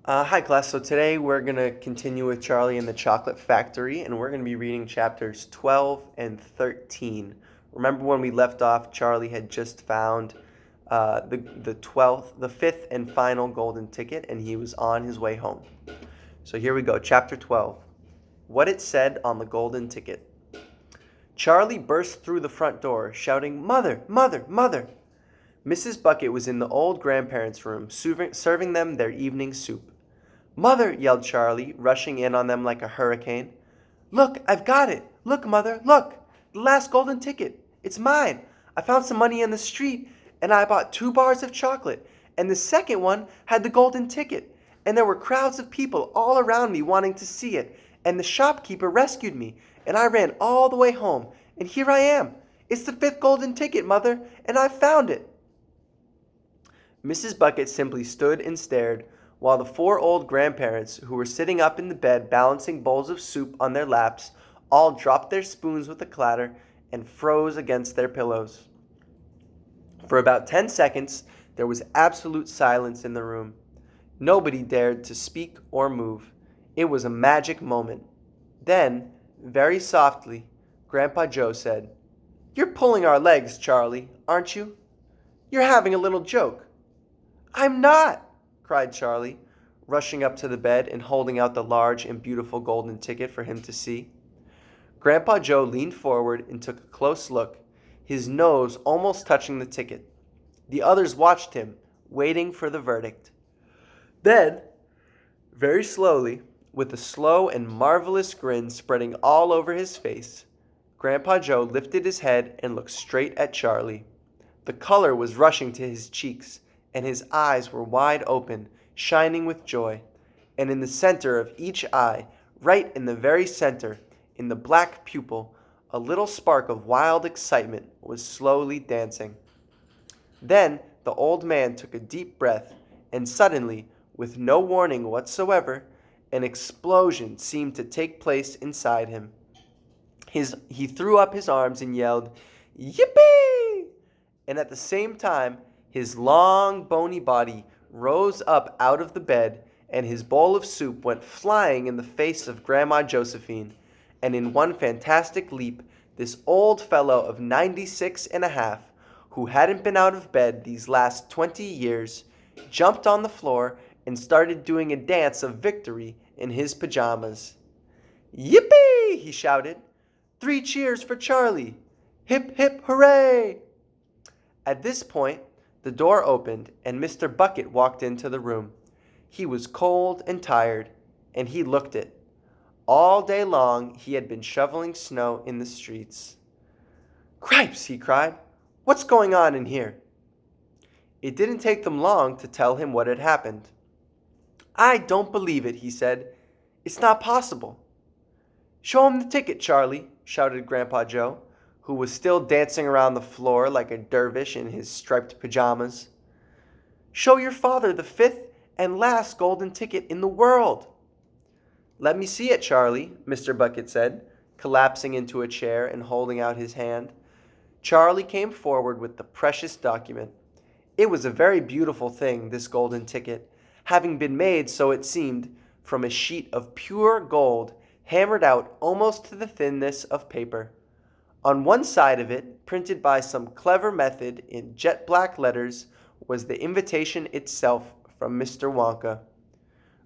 Hi, class. So today we're going to continue with Charlie and the Chocolate Factory, and we're going to be reading chapters 12 and 13. Remember when we left off, Charlie had just found the fifth and final golden ticket, and he was on his way home. So here we go, chapter 12. What it said on the golden ticket. Charlie burst through the front door, shouting, "Mother, mother, mother!" Mrs. Bucket was in the old grandparents' room, serving them their evening soup. "Mother!" yelled Charlie, rushing in on them like a hurricane. "Look, I've got it! Look, Mother, look! The last golden ticket! It's mine! I found some money in the street, and I bought 2 bars of chocolate, and the second one had the golden ticket, and there were crowds of people all around me wanting to see it, and the shopkeeper rescued me, and I ran all the way home, and here I am! It's the fifth golden ticket, Mother, and I've found it!" Mrs. Bucket simply stood and stared, while the 4 old grandparents, who were sitting up in the bed balancing bowls of soup on their laps, all dropped their spoons with a clatter and froze against their pillows. For about 10 seconds, there was absolute silence in the room. Nobody dared to speak or move. It was a magic moment. Then, very softly, Grandpa Joe said, "You're pulling our legs, Charlie, aren't you? You're having a little joke." "I'm not!" cried Charlie, rushing up to the bed and holding out the large and beautiful golden ticket for him to see. Grandpa Joe leaned forward and took a close look, his nose almost touching the ticket. The others watched him, waiting for the verdict. Then, very slowly, with a slow and marvelous grin spreading all over his face, Grandpa Joe lifted his head and looked straight at Charlie. The color was rushing to his cheeks, and his eyes were wide open, shining with joy. And in the center of each eye, right in the very center, in the black pupil, a little spark of wild excitement was slowly dancing. Then the old man took a deep breath, and suddenly, with no warning whatsoever, an explosion seemed to take place inside him. He threw up his arms and yelled, "Yippee!" And at the same time, his long, bony body rose up out of the bed, and his bowl of soup went flying in the face of Grandma Josephine, and in one fantastic leap, this old fellow of 96 and a half, who hadn't been out of bed these last 20 years, jumped on the floor and started doing a dance of victory in his pajamas. "Yippee!" he shouted. "3 cheers for Charlie! Hip, hip, hooray!" At this point, the door opened and Mr. Bucket walked into the room. He was cold and tired, and he looked it. All day long he had been shoveling snow in the streets. "Cripes!" he cried. "What's going on in here?" It didn't take them long to tell him what had happened. "I don't believe it," he said. "It's not possible." "Show him the ticket, Charlie," shouted Grandpa Joe, who was still dancing around the floor like a dervish in his striped pajamas. "Show your father the fifth and last golden ticket in the world." "Let me see it, Charlie," Mr. Bucket said, collapsing into a chair and holding out his hand. Charlie came forward with the precious document. It was a very beautiful thing, this golden ticket, having been made, so it seemed, from a sheet of pure gold, hammered out almost to the thinness of paper. On one side of it, printed by some clever method in jet black letters, was the invitation itself from Mr. Wonka.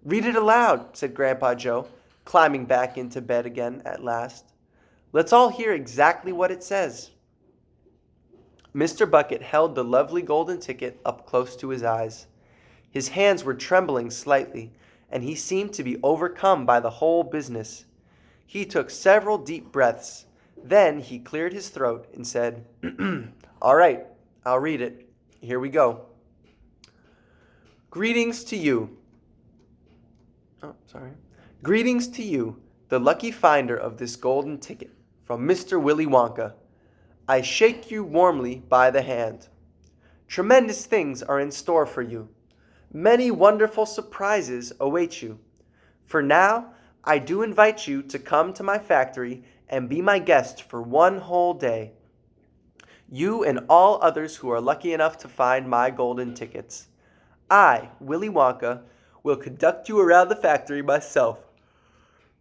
"Read it aloud," said Grandpa Joe, climbing back into bed again at last. "Let's all hear exactly what it says." Mr. Bucket held the lovely golden ticket up close to his eyes. His hands were trembling slightly, and he seemed to be overcome by the whole business. He took several deep breaths. Then he cleared his throat and said, "All right, I'll read it. Here we go. Greetings to you. Greetings to you, the lucky finder of this golden ticket, from Mr. Willy Wonka. I shake you warmly by the hand. Tremendous things are in store for you. Many wonderful surprises await you. For now, I do invite you to come to my factory and be my guest for one whole day. You and all others who are lucky enough to find my golden tickets. I, Willy Wonka, will conduct you around the factory myself,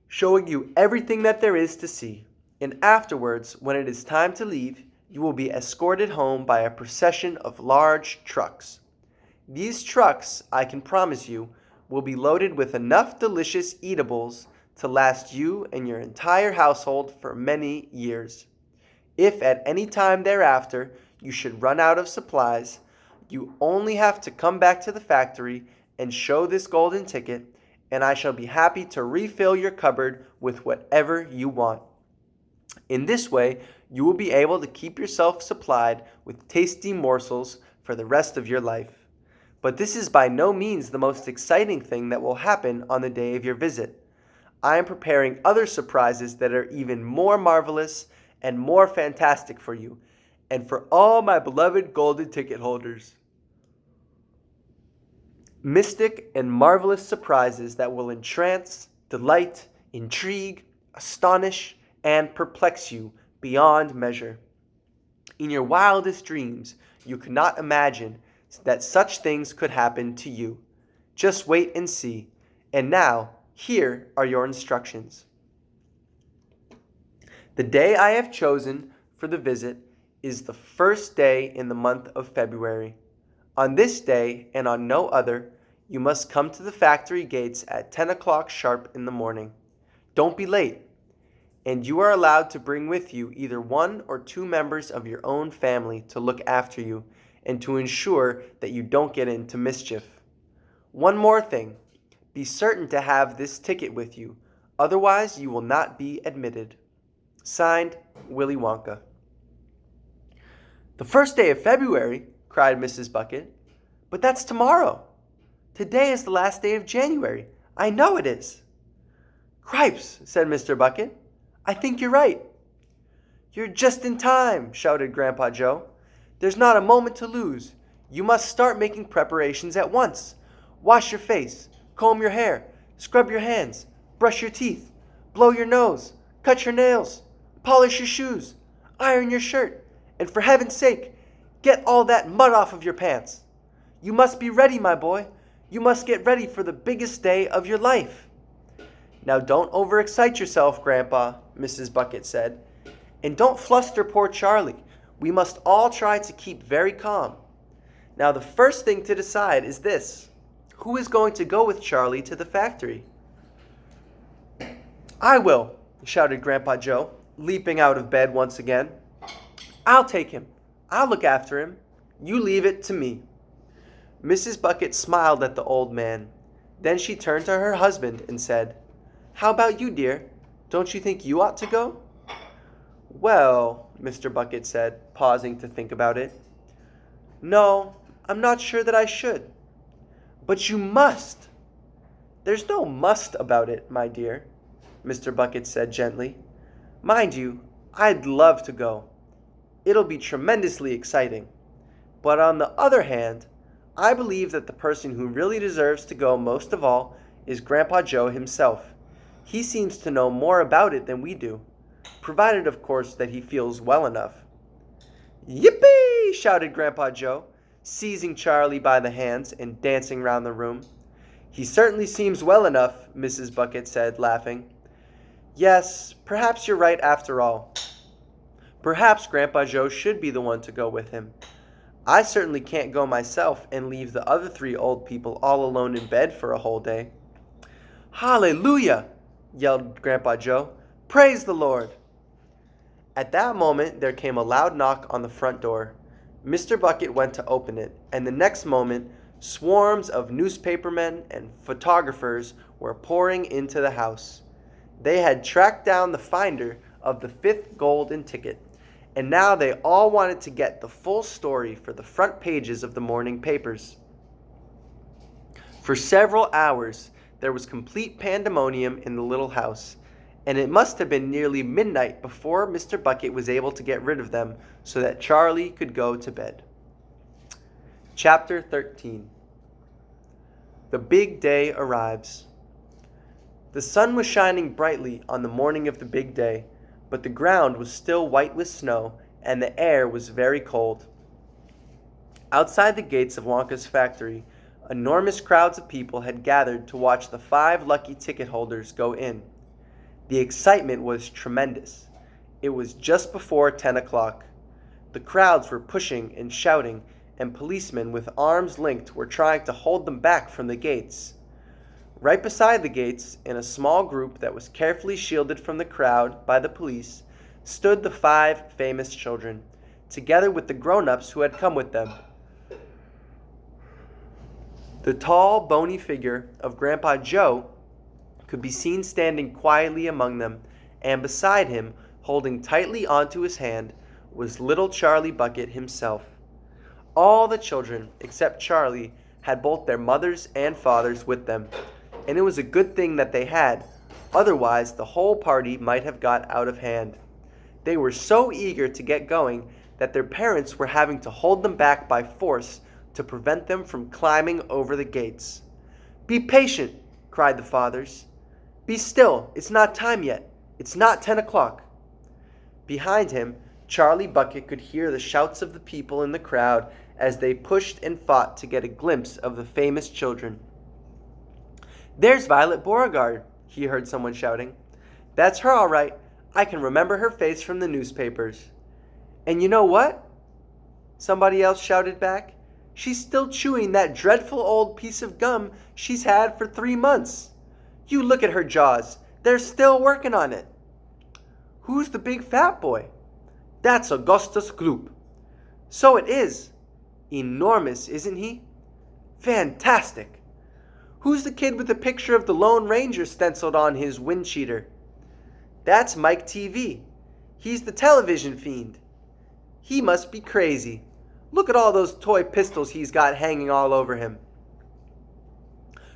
showing you everything that there is to see. And afterwards, when it is time to leave, you will be escorted home by a procession of large trucks. These trucks, I can promise you, will be loaded with enough delicious eatables to last you and your entire household for many years. If at any time thereafter you should run out of supplies, you only have to come back to the factory and show this golden ticket, and I shall be happy to refill your cupboard with whatever you want. In this way, you will be able to keep yourself supplied with tasty morsels for the rest of your life. But this is by no means the most exciting thing that will happen on the day of your visit. I am preparing other surprises that are even more marvelous and more fantastic for you, and for all my beloved golden ticket holders. Mystic and marvelous surprises that will entrance, delight, intrigue, astonish, and perplex you beyond measure. In your wildest dreams, you could not imagine that such things could happen to you. Just wait and see. And now, here are your instructions. The day I have chosen for the visit is the first day in the month of February. On this day, and on no other, you must come to the factory gates at 10 o'clock sharp in the morning. Don't be late. And you are allowed to bring with you either one or two members of your own family to look after you and to ensure that you don't get into mischief. One more thing. Be certain to have this ticket with you. Otherwise, you will not be admitted. Signed, Willy Wonka. The first day of February, cried Mrs. Bucket. But that's tomorrow. Today is the last day of January. I know it is. Cripes, said Mr. Bucket. I think you're right. You're just in time, shouted Grandpa Joe. There's not a moment to lose. You must start making preparations at once. Wash your face, comb your hair, scrub your hands, brush your teeth, blow your nose, cut your nails, polish your shoes, iron your shirt, and for heaven's sake, get all that mud off of your pants. You must be ready, my boy. You must get ready for the biggest day of your life. Now don't overexcite yourself, Grandpa, Mrs. Bucket said. And don't fluster poor Charlie. We must all try to keep very calm. Now the first thing to decide is this. Who is going to go with Charlie to the factory? I will, shouted Grandpa Joe, leaping out of bed once again. I'll take him. I'll look after him. You leave it to me. Mrs. Bucket smiled at the old man. Then she turned to her husband and said, How about you, dear? Don't you think you ought to go? Well, Mr. Bucket said, pausing to think about it. No, I'm not sure that I should. But you must. There's no must about it, my dear, Mr. Bucket said gently. Mind you, I'd love to go. It'll be tremendously exciting. But on the other hand, I believe that the person who really deserves to go most of all is Grandpa Joe himself. He seems to know more about it than we do, provided, of course, that he feels well enough. Yippee! Shouted Grandpa Joe, seizing Charlie by the hands and dancing round the room. He certainly seems well enough, Mrs. Bucket said, laughing. Yes, perhaps you're right after all. Perhaps Grandpa Joe should be the one to go with him. I certainly can't go myself and leave the other three old people all alone in bed for a whole day. Hallelujah! Yelled Grandpa Joe. Praise the Lord! At that moment there came a loud knock on the front door. Mr. Bucket went to open it, and the next moment swarms of newspapermen and photographers were pouring into the house. They had tracked down the finder of the 5th golden ticket, and now they all wanted to get the full story for the front pages of the morning papers. For several hours there was complete pandemonium in the little house, and it must have been nearly midnight before Mr. Bucket was able to get rid of them so that Charlie could go to bed. Chapter 13. The big day arrives. The sun was shining brightly on the morning of the big day, but the ground was still white with snow, and the air was very cold. Outside the gates of Wonka's factory, Enormous crowds of people had gathered to watch the 5 lucky ticket holders go in. The excitement was tremendous. It was just before 10 o'clock. The crowds were pushing and shouting, and policemen with arms linked were trying to hold them back from the gates. Right beside the gates, in a small group that was carefully shielded from the crowd by the police, stood the 5 famous children, together with the grown-ups who had come with them. The tall, bony figure of Grandpa Joe could be seen standing quietly among them, and beside him, holding tightly onto his hand, was little Charlie Bucket himself. All the children, except Charlie, had both their mothers and fathers with them, and it was a good thing that they had, otherwise the whole party might have got out of hand. They were so eager to get going that their parents were having to hold them back by force to prevent them from climbing over the gates. "Be patient," cried the fathers. "Be still, it's not time yet. It's not 10 o'clock. Behind him, Charlie Bucket could hear the shouts of the people in the crowd as they pushed and fought to get a glimpse of the famous children. "There's Violet Beauregarde," he heard someone shouting. "That's her all right. I can remember her face from the newspapers." "And you know what?" somebody else shouted back. "She's still chewing that dreadful old piece of gum she's had for 3 months. You look at her jaws. They're still working on it." "Who's the big fat boy?" "That's Augustus Gloop." "So it is. Enormous, isn't he?" "Fantastic." "Who's the kid with the picture of the Lone Ranger stenciled on his wind cheater?" "That's Mike TV. He's the television fiend." "He must be crazy. Look at all those toy pistols he's got hanging all over him."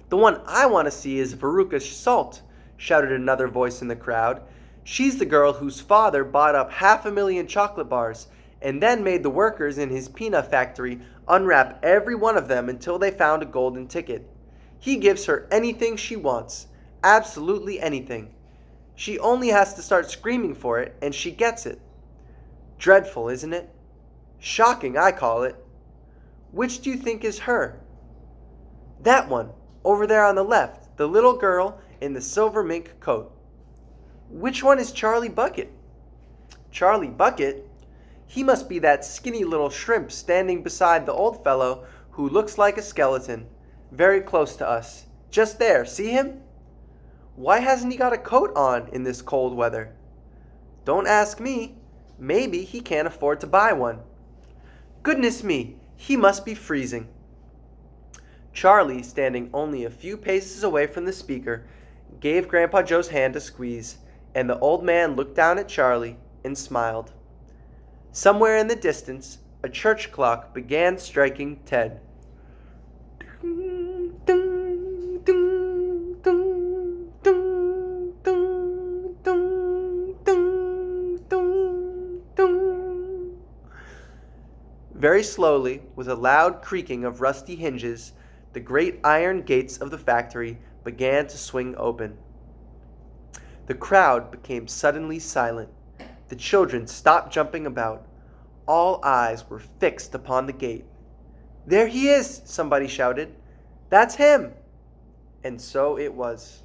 "The one I want to see is Veruca Salt," shouted another voice in the crowd. "She's the girl whose father bought up 500,000 chocolate bars and then made the workers in his peanut factory unwrap every one of them until they found a golden ticket. He gives her anything she wants, absolutely anything. She only has to start screaming for it and she gets it. Dreadful, isn't it? Shocking, I call it. Which do you think is her?" "That one, over there on the left, the little girl in the silver mink coat." "Which one is Charlie Bucket?" "Charlie Bucket? He must be that skinny little shrimp standing beside the old fellow who looks like a skeleton, very close to us. Just there, see him? Why hasn't he got a coat on in this cold weather?" "Don't ask me. Maybe he can't afford to buy one." "Goodness me, he must be freezing." Charlie, standing only a few paces away from the speaker, gave Grandpa Joe's hand a squeeze, and the old man looked down at Charlie and smiled. Somewhere in the distance, a church clock began striking 10. Very slowly, with a loud creaking of rusty hinges, the great iron gates of the factory began to swing open. The crowd became suddenly silent. The children stopped jumping about. All eyes were fixed upon the gate. "There he is!" somebody shouted. "That's him!" And so it was.